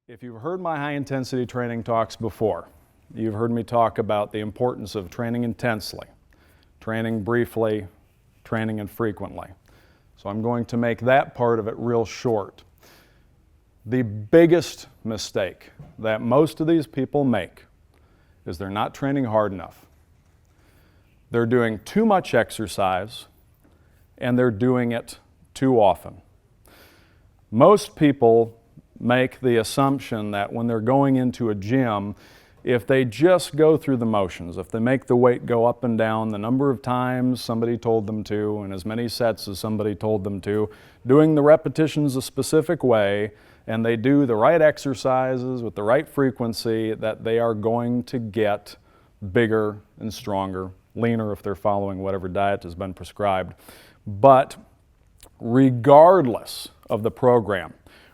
If you've heard my high-intensity training talks before, you've heard me talk about the importance of training intensely, training briefly, training infrequently. So I'm going to make that part of it real short. The biggest mistake that most of these people make is they're not training hard enough. They're doing too much exercise and they're doing it too often. Most people make the assumption that when they're going into a gym, if they just go through the motions, if they make the weight go up and down the number of times somebody told them to, and as many sets as somebody told them to, doing the repetitions a specific way, and they do the right exercises with the right frequency, that they are going to get bigger and stronger, leaner if they're following whatever diet has been prescribed. But regardless of the program,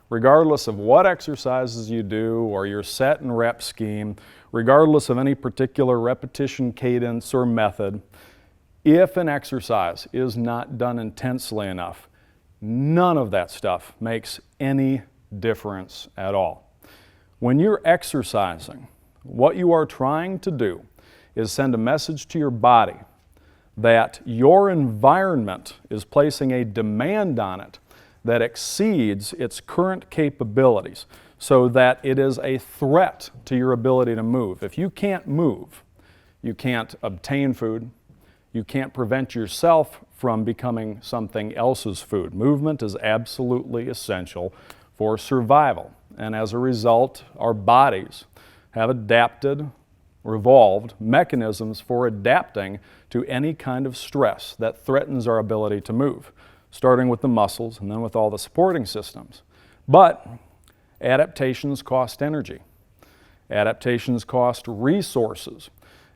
regardless of what exercises you do or your set and rep scheme, regardless of any particular repetition cadence or method, if an exercise is not done intensely enough, none of that stuff makes any difference at all. When you're exercising, what you are trying to do is send a message to your body that your environment is placing a demand on it that exceeds its current capabilities, so that it is a threat to your ability to move. If you can't move, you can't obtain food, you can't prevent yourself from becoming something else's food. Movement is absolutely essential for survival, and as a result, our bodies have adapted, evolved mechanisms for adapting to any kind of stress that threatens our ability to move, starting with the muscles and then with all the supporting systems. But adaptations cost energy. Adaptations cost resources.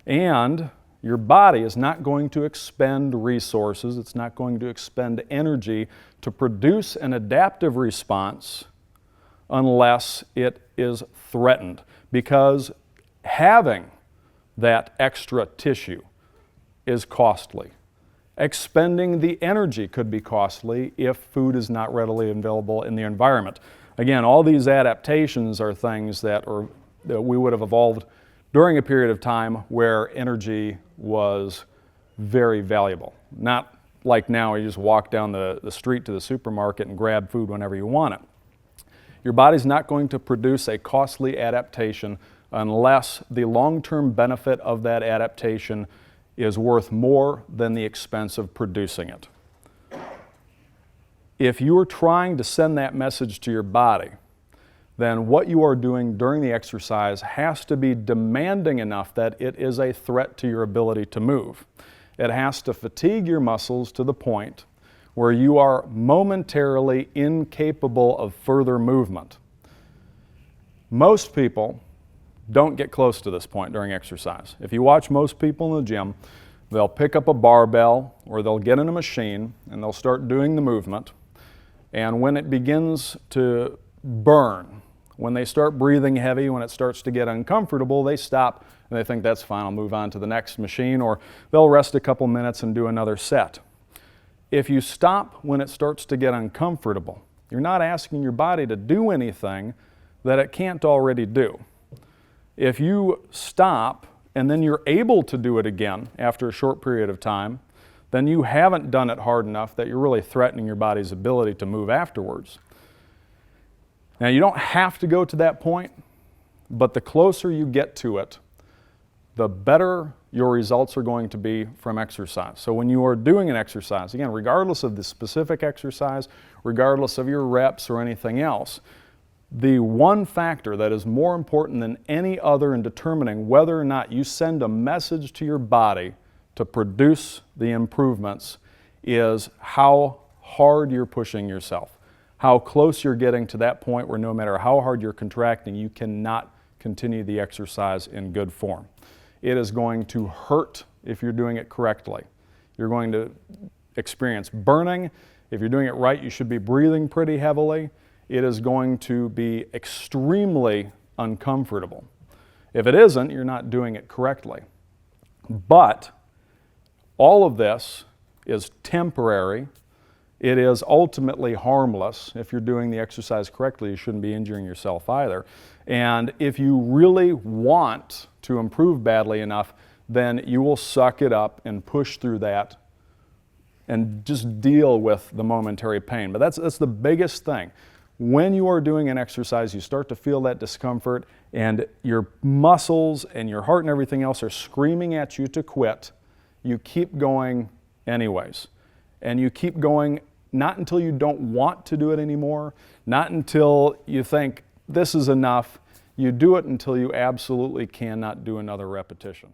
And your body is not going to expend resources, it's not going to expend energy to produce an adaptive response unless it is threatened, because having that extra tissue is costly. Expending the energy could be costly if food is not readily available in the environment. Again, all these adaptations are things that we would have evolved during a period of time where energy was very valuable. Not like now you just walk down the street to the supermarket and grab food whenever you want it. Your body's not going to produce a costly adaptation unless the long-term benefit of that adaptation is worth more than the expense of producing it. If you are trying to send that message to your body, then what you are doing during the exercise has to be demanding enough that it is a threat to your ability to move. It has to fatigue your muscles to the point where you are momentarily incapable of further movement. Most people don't get close to this point during exercise. If you watch most people in the gym, they'll pick up a barbell or they'll get in a machine and they'll start doing the movement. And when it begins to burn, when they start breathing heavy, when it starts to get uncomfortable, they stop and they think that's fine, I'll move on to the next machine, or they'll rest a couple minutes and do another set. If you stop when it starts to get uncomfortable, you're not asking your body to do anything that it can't already do. If you stop and then you're able to do it again after a short period of time, then you haven't done it hard enough that you're really threatening your body's ability to move afterwards. Now, you don't have to go to that point, but the closer you get to it, the better your results are going to be from exercise. So when you are doing an exercise, again, regardless of the specific exercise, regardless of your reps or anything else, the one factor that is more important than any other in determining whether or not you send a message to your body to produce the improvements is how hard you're pushing yourself, how close you're getting to that point where no matter how hard you're contracting, you cannot continue the exercise in good form. It is going to hurt if you're doing it correctly. You're going to experience burning. If you're doing it right, you should be breathing pretty heavily. It is going to be extremely uncomfortable. If it isn't, you're not doing it correctly. But all of this is temporary. It is ultimately harmless. If you're doing the exercise correctly, you shouldn't be injuring yourself either. And if you really want to improve badly enough, then you will suck it up and push through that and just deal with the momentary pain. But that's the biggest thing. When you are doing an exercise, you start to feel that discomfort and your muscles and your heart and everything else are screaming at you to quit. You keep going anyways. And you keep going not until you don't want to do it anymore, not until you think this is enough. You do it until you absolutely cannot do another repetition.